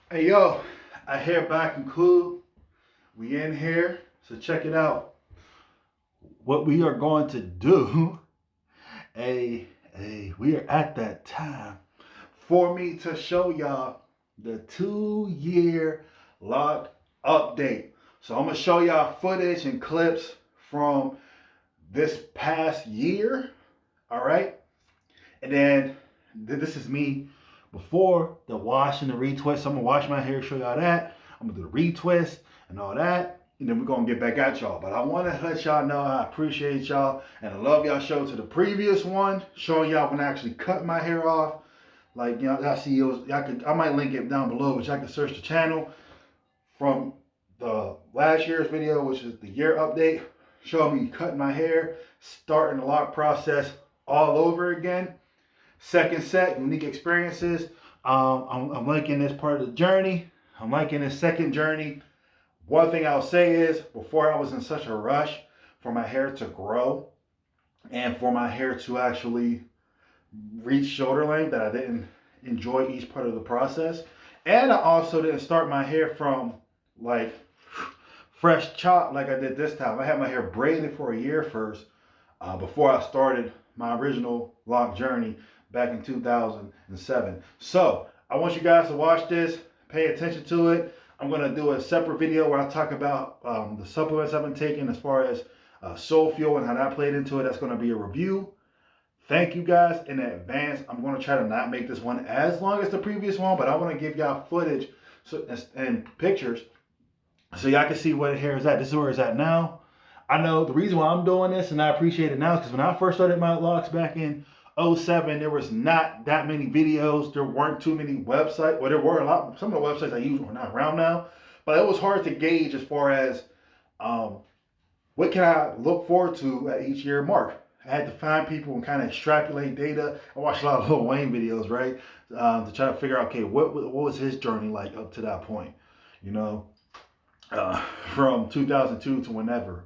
Hey yo, I hear back and cool. We in here, so check it out. What we are going to do, we are at that time for me to show y'all the 2-year lock update. So I'm gonna show y'all footage and clips from this past year. All right, and then this is me before the wash and the retwist. So I'm gonna wash my hair, show y'all that. I'm gonna do the retwist and all that. And then we're gonna get back at y'all. But I wanna let y'all know I appreciate y'all and I love y'all show to the previous one, showing y'all when I actually cut my hair off. Like, you know, y'all see I might link it down below, but y'all can search the channel from the last year's video, which is the year update, showing me cutting my hair, starting the lock process all over again. Second set, unique experiences. I'm liking this part of the journey. I'm liking this second journey. One thing I'll say is, before I was in such a rush for my hair to grow and for my hair to actually reach shoulder length, that I didn't enjoy each part of the process. And I also didn't start my hair from like fresh chop like I did this time. I had my hair braided for a year first before I started my original lock journey back in 2007. So I want you guys to watch this, pay attention to it. I'm going to do a separate video where I talk about the supplements I've been taking as far as soul fuel and how that played into it. That's going to be a review. Thank you guys in advance. I'm going to try to not make this one as long as the previous one, but I want to give y'all footage and pictures so y'all can see where hair is at. This is where it's at now. I know the reason why I'm doing this, and I appreciate it now, is because when I first started my locks back in 07, there was not that many videos. There weren't too many websites. Well, there were a lot. Some of the websites I use are not around now. But it was hard to gauge as far as what can I look forward to at each year mark. I had to find people and kind of extrapolate data. I watched a lot of Lil Wayne videos, right? To try to figure out, okay, what was his journey like up to that point? You know, from 2002 to whenever.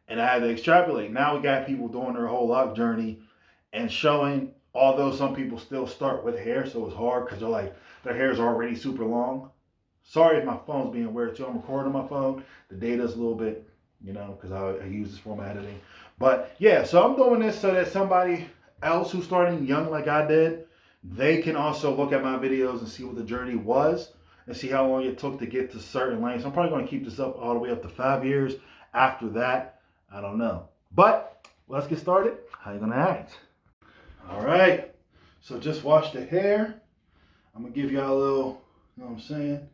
And I had to extrapolate. Now we got people doing their whole lock journey and showing, although some people still start with hair, so it's hard because they're like, their hair is already super long. Sorry if my phone's being weird too. I'm recording on my phone. The data's a little bit, you know, because I use this for my editing. But yeah, so I'm doing this so that somebody else who's starting young like I did, they can also look at my videos and see what the journey was and see how long it took to get to certain lengths. I'm probably going to keep this up all the way up to 5 years. After that, I don't know. But let's get started. How you going to act? All right. So just wash the hair. I'm going to give y'all a little, you know what I'm saying?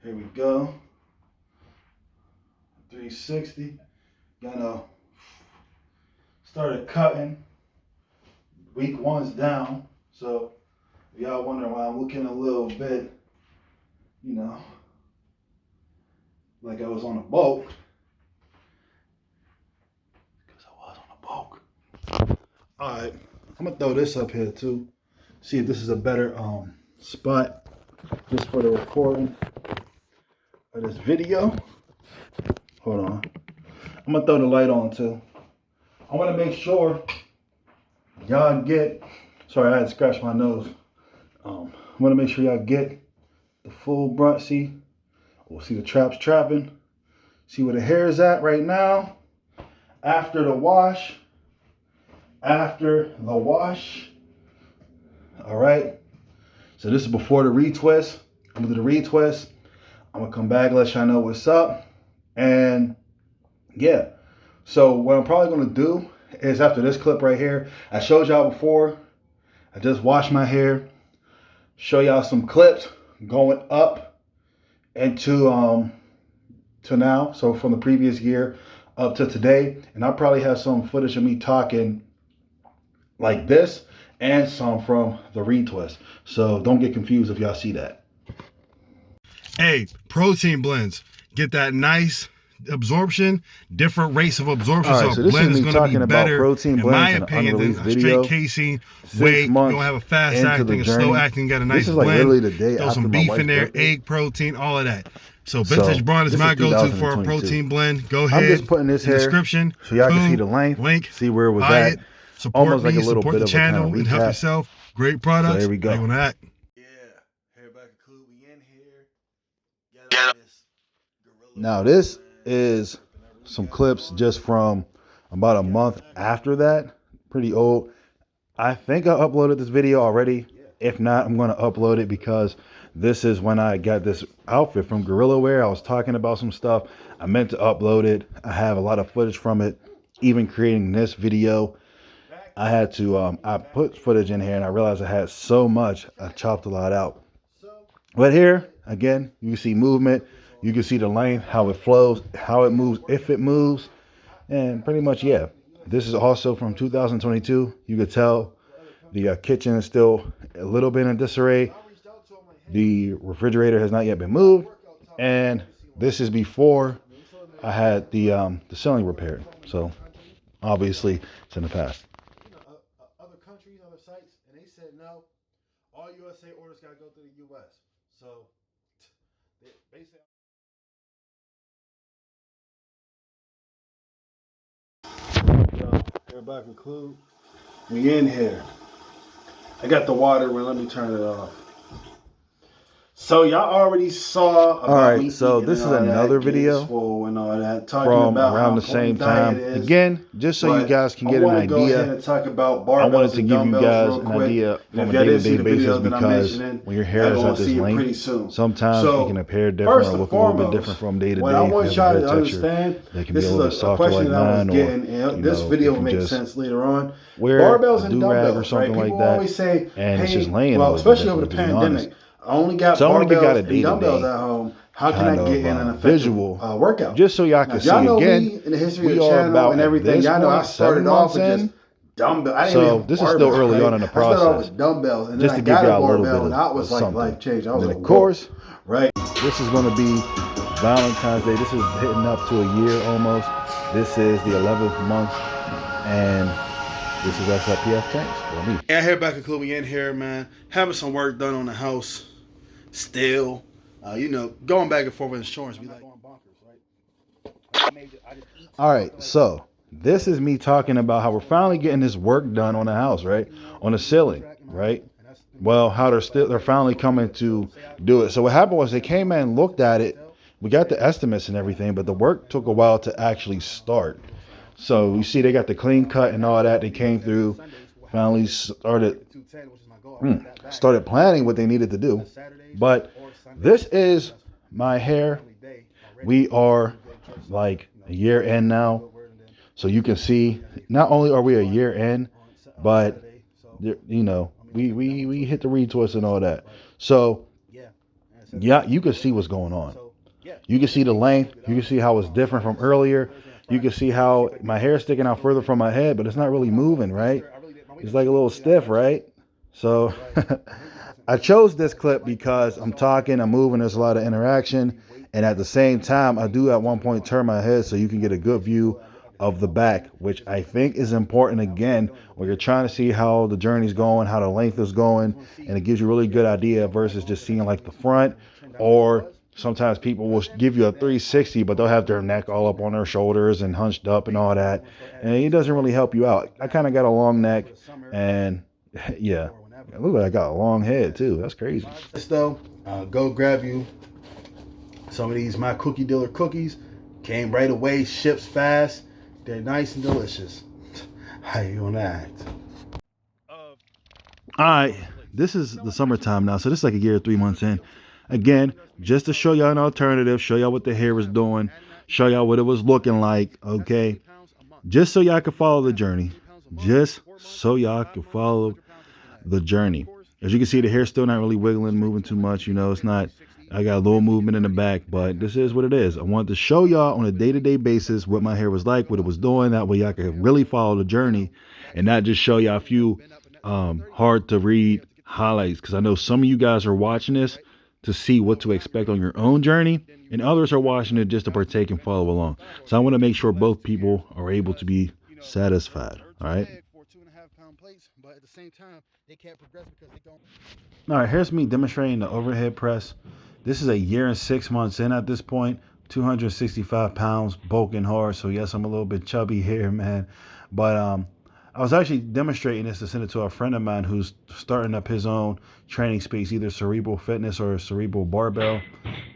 Here we go. 360. Gonna started cutting. Week one's down. So if y'all wondering why I'm looking a little bit, you know, like I was on a boat. Because I was on a boat. All right. I'm gonna throw this up here too. See if this is a better spot just for the recording of this video. Hold on. I'm gonna throw the light on too. I want to make sure y'all get. Sorry, I had to scratch my nose. I want to make sure y'all get the full brunt. See, we'll see the traps trapping. See where the hair is at right now. After the wash. After the wash. All right. So this is before the retwist. I'm gonna do the retwist. I'm gonna come back, let y'all know what's up, and yeah. So what I'm probably gonna do is after this clip right here, I showed y'all before. I just washed my hair. Show y'all some clips going up into to now. So from the previous year up to today, and I'll probably have some footage of me talking like this and some from the retwist. So don't get confused if y'all see that. Hey, protein blends. Get that nice absorption, different rates of absorption. All right, so this blend is me going talking to be about better, protein in my blends in an opinion, than unreleased a video. straight casein. 6 Whey, you months don't have a fast into acting, the a slow journey. acting, got a nice This is like blend. literally the day Throw after some my beef wife's in there, birthday. egg protein, all of that. So So Vintage Braun is this my is go-to for a 2022. protein blend. Go ahead. I'm just putting this in here description so y'all can see the boom, length, link, see where it was buy at. it, support Almost like me, a little support bit the of a kind channel, of and help recap. yourself. Great So products. here we How you go. want to act? Yeah, hair back and cool. We in here. Now this is some clips just from about a month after that. Pretty old. I think I uploaded this video already. If not, I'm going to upload it because this is when I got this outfit from Gorilla Wear. I was talking about some stuff. I meant to upload it. I have a lot of footage from it. Even creating this video, I had to, I put footage in here and I realized I had so much. I chopped a lot out. But here, again, you can see movement. You can see the length, how it flows, how it moves, if it moves. And pretty much, yeah. This is also from 2022. You could tell the kitchen is still a little bit in disarray. The refrigerator has not yet been moved. And this is before I had the ceiling repaired. So obviously it's in the past. Other countries, other sites, and they said no. All USA orders got to go through the US. So basically. Everybody conclude. We in here. I got the water. Well, let me turn it off. So y'all already saw. All right. So this is another video and all that, talking from about around the same time. Again, just so you guys can get an idea. Go ahead and talk about I wanted to give you guys an idea from a day-to-day basis because when your hair is at this length, sometimes it can appear different or look a little bit different from day to day. What I want y'all to understand, this is a question that I was getting. This video will make sense later on. Barbells and dumbbells, right? People always say, hey, well, especially over the pandemic. I only got barbells and dumbbells at home. How can I get in an visual workout? Just so y'all can see again, in the history of the channel and everything, y'all know I started off with just dumbbells. So this is still early on in the process. I started off with dumbbells, and then I got a barbell, and that was like life changing. I was like, of course, right? This is going to be Valentine's Day. This is hitting up to a year almost. This is the 11th month, and this is SLPF Tanks. Yeah, here back at we in here, man. Having some work done on the house. Still, you know, going back and forth with insurance. Be like, all right, so this is me talking about how we're finally getting this work done on the house, right? On the ceiling, right? Well, how they're finally coming to do it. So what happened was they came in and looked at it. We got the estimates and everything, but the work took a while to actually start. So you see they got the clean cut and all that. They came through, finally started planning what they needed to do. But this is my hair. We are like a year in now. So you can see not only are we a year in, but you know, we hit the retwist and all that. So yeah, you can see what's going on. You can see the length. You can see how it's different from earlier. You can see how my hair is sticking out further from my head, but it's not really moving, right? It's like a little stiff, right? So I chose this clip because I'm talking, I'm moving, there's a lot of interaction. And at the same time, I do at one point turn my head so you can get a good view of the back, which I think is important again, when you're trying to see how the journey's going, how the length is going, and it gives you a really good idea versus just seeing like the front. Or sometimes people will give you a 360, but they'll have their neck all up on their shoulders and hunched up and all that. And it doesn't really help you out. I kind of got a long neck, and yeah, it looks like I got a long head too. That's crazy. Though, go grab you some of these My Cookie Dealer cookies. Came right away, ships fast. They're nice and delicious. How you gonna act? All right, this is the summertime now, so this is like a year, 3 months in. Again, just to show y'all an alternative, show y'all what the hair is doing, show y'all what it was looking like, okay? Just so y'all can follow the journey. Just so y'all can follow the journey. As you can see, the hair's still not really wiggling, moving too much. You know, it's not, I got a little movement in the back, but this is what it is. I wanted to show y'all on a day-to-day basis what my hair was like, what it was doing. That way y'all can really follow the journey and not just show y'all a few hard to read highlights. Because I know some of you guys are watching this to see what to expect on your own journey, and others are watching it just to partake and follow along. So I want to make sure both people are able to be satisfied. All right. But at the same time, they can't progress because they don't. All right, here's me demonstrating the overhead press. This is a year and 6 months in at this point. 265 pounds, bulking hard. So yes, I'm a little bit chubby here, man. But I was actually demonstrating this to send it to a friend of mine who's starting up his own training space, either cerebral fitness or cerebral barbell.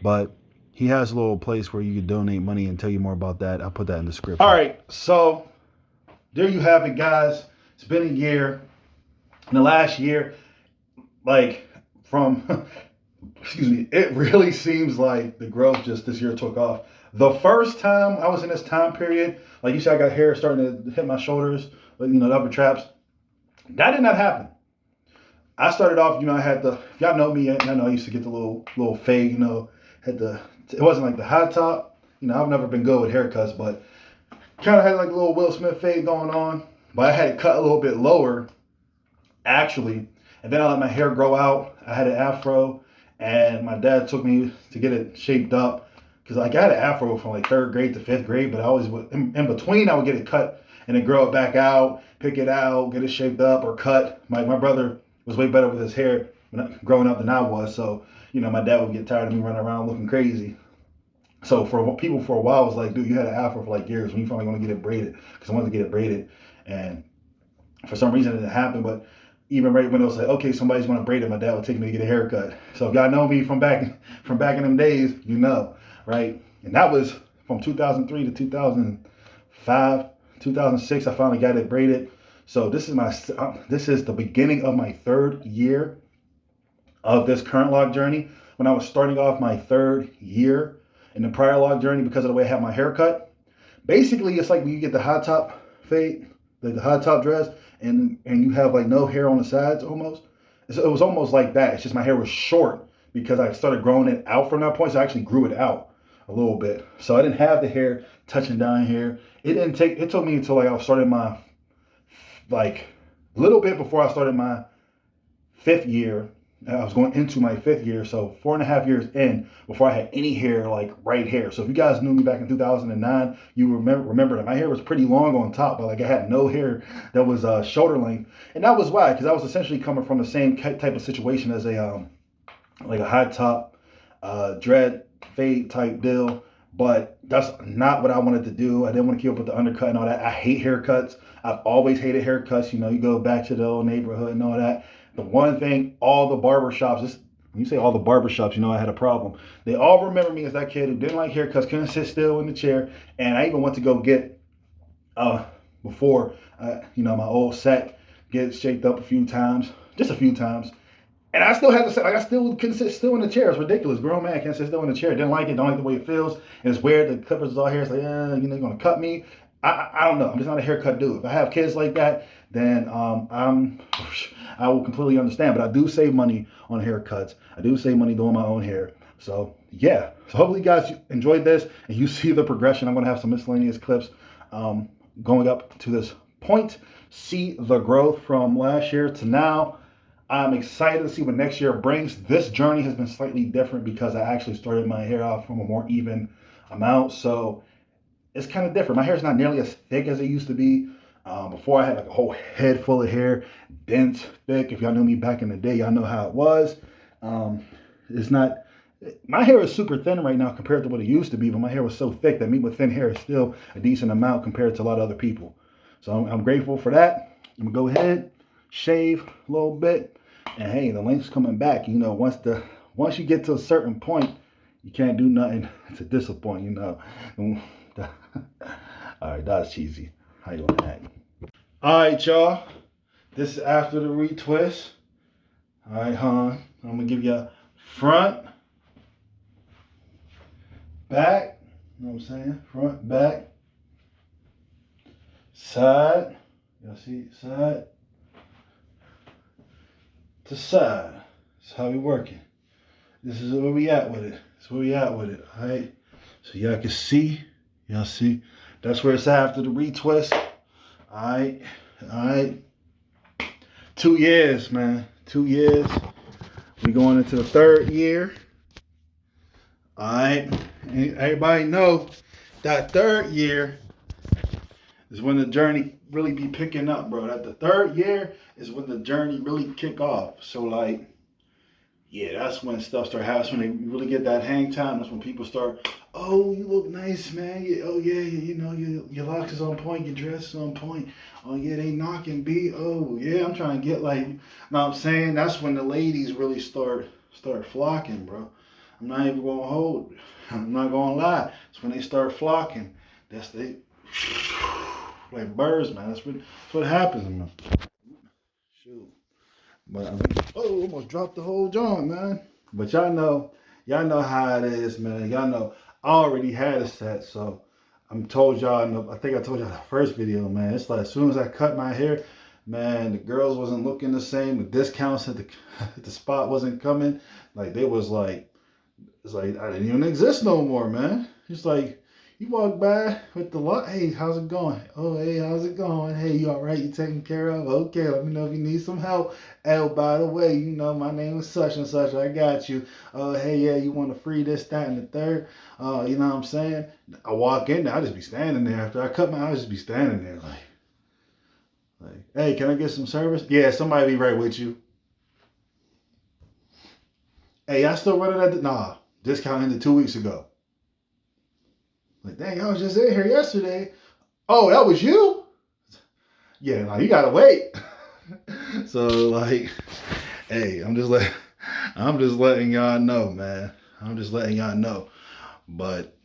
But He has a little place where you can donate money and tell you more about that. I'll put that in the description. All right, so there you have it, guys. It's been a year. In the last year, like from, excuse me, it really seems like the growth just this year took off. The first time I was in this time period, like you said, I got hair starting to hit my shoulders, but the upper traps. That did not happen. I started off, I had the, if y'all know me, I know I used to get the little fade, had the, it wasn't like the high top. I've never been good with haircuts, but kind of had like a little Will Smith fade going on. But I had it cut a little bit lower, actually. And then I let my hair grow out. I had an afro, and my dad took me to get it shaped up. Because like I had an afro from like 3rd grade to 5th grade, but I always would, in between, I would get it cut and then grow it back out, pick it out, get it shaped up or cut. My brother was way better with his hair growing up than I was. So, my dad would get tired of me running around looking crazy. So for people for a while was like, dude, you had an afro for like years. When you finally going to get it braided? Because I wanted to get it braided. And for some reason it didn't happen. But even right when it was like, okay, somebody's going to braid it, my dad would take me to get a haircut. So if y'all know me from back in them days, right? And that was from 2003 to 2005, 2006. I finally got it braided. So this is the beginning of my 3rd year of this current lock journey. When I was starting off my 3rd year in the prior lock journey, because of the way I had my hair cut, basically it's like when you get the high top fade, like the high top dress, and you have like no hair on the sides almost. It was almost like that. It's just my hair was short because I started growing it out from that point. So I actually grew it out a little bit. So I didn't have the hair touching down here. It took me until like I started my, like a little bit before I started my 5th year. I was going into my 5th year, so 4.5 years in before I had any hair, like right hair. So if you guys knew me back in 2009, you remember that my hair was pretty long on top, but like I had no hair that was shoulder length, and that was why, because I was essentially coming from the same type of situation as a like a high top dread fade type deal. But that's not what I wanted to do. I didn't want to keep up with the undercut and all that. I hate haircuts. I've always hated haircuts. You go back to the old neighborhood and all that. The one thing, all the barbershops, when you say all the barbershops, I had a problem. They all remember me as that kid who didn't like haircuts, couldn't sit still in the chair. And I even went to go get, before, my old set, get shaped up a few times, just a few times. And I still had to say, like, I still couldn't sit still in the chair. It's ridiculous. Grown man can't sit still in the chair. Didn't like it. Don't like the way it feels. And it's weird. The clippers is all here. It's like, you're going to cut me. I don't know. I'm just not a haircut dude. If I have kids like that, then I will completely understand. But I do save money on haircuts. I do save money doing my own hair. So, yeah. So hopefully you guys enjoyed this and you see the progression. I'm going to have some miscellaneous clips going up to this point. See the growth from last year to now. I'm excited to see what next year brings. This journey has been slightly different because I actually started my hair off from a more even amount. So it's kind of different. My hair's not nearly as thick as it used to be. Before I had like a whole head full of hair, dense, thick. If y'all knew me back in the day, y'all know how it was. It's not, my hair is super thin right now compared to what it used to be, but my hair was so thick that me with thin hair is still a decent amount compared to a lot of other people. So I'm grateful for that. I'm gonna go ahead, shave a little bit. And hey, the length's coming back. Once you get to a certain point, you can't do nothing to disappoint. All right, that's cheesy. How you want that? All right, y'all. This is after the retwist. All right, I'm gonna give you a front, back. You know what I'm saying? Front, back, side. Y'all see side to side. That's how we working. This is where we at with it. All right. So y'all can see. Y'all see. That's where it's after the retwist. All right. 2 years, man. 2 years. We going into the 3rd year. All right. And everybody know that 3rd year is when the journey really be picking up, bro. That the 3rd year is when the journey really kick off. So like, yeah, that's when stuff start happening. When they really get that hang time, that's when people start, oh, you look nice, man. Oh yeah, your locks is on point, your dress is on point. Oh yeah, they knocking B. Oh yeah, I'm trying to get like, know what I'm saying? That's when the ladies really start flocking, bro. I'm not even gonna hold. I'm not gonna lie. It's when they start flocking. That's they like birds, man. That's what happens, man. Shoot. But I mean, oh, almost dropped the whole joint, man. But y'all know how it is, man. Y'all know I already had a set, so I'm told y'all. I think I told y'all the first video, man. It's like as soon as I cut my hair, man, the girls wasn't looking the same. The discounts at the spot wasn't coming. Like they was like, it's like I didn't even exist no more, man. It's like you walk by with the lot. Hey, how's it going? Oh, hey, how's it going? Hey, you all right? You taken care of? Okay, let me know if you need some help. Oh, by the way, you know my name is such and such. I got you. Oh, hey, yeah, you want to free this, that, and the third? You know what I'm saying? I walk in there, I just be standing there after I cut my. I just be standing there like, hey, can I get some service? Yeah, somebody be right with you. Hey, I still running at the nah. Discount ended 2 weeks ago. Like, dang, I was just in here yesterday. Oh, that was you? Yeah, no, you gotta wait. So like, hey, I'm just letting y'all know, man. I'm just letting y'all know. But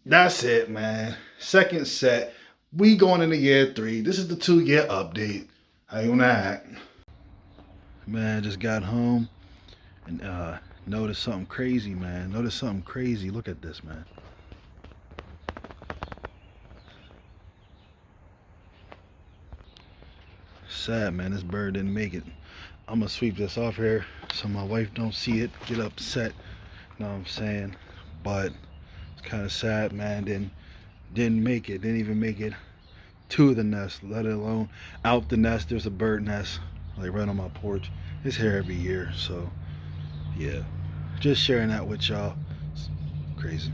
that's it, man. Second set. We going into year 3. This is the 2-year update. How you wanna act? Man, just got home and noticed something crazy, man. Noticed something crazy. Look at this, man. Sad, man. This bird didn't make it. I'm gonna sweep this off here so my wife don't see it, get upset. You know what I'm saying? But it's kind of sad, man. Didn't make it. Didn't even make it to the nest, let alone out the nest. There's a bird nest like right on my porch. It's here every year, so yeah. Just sharing that with y'all. It's crazy.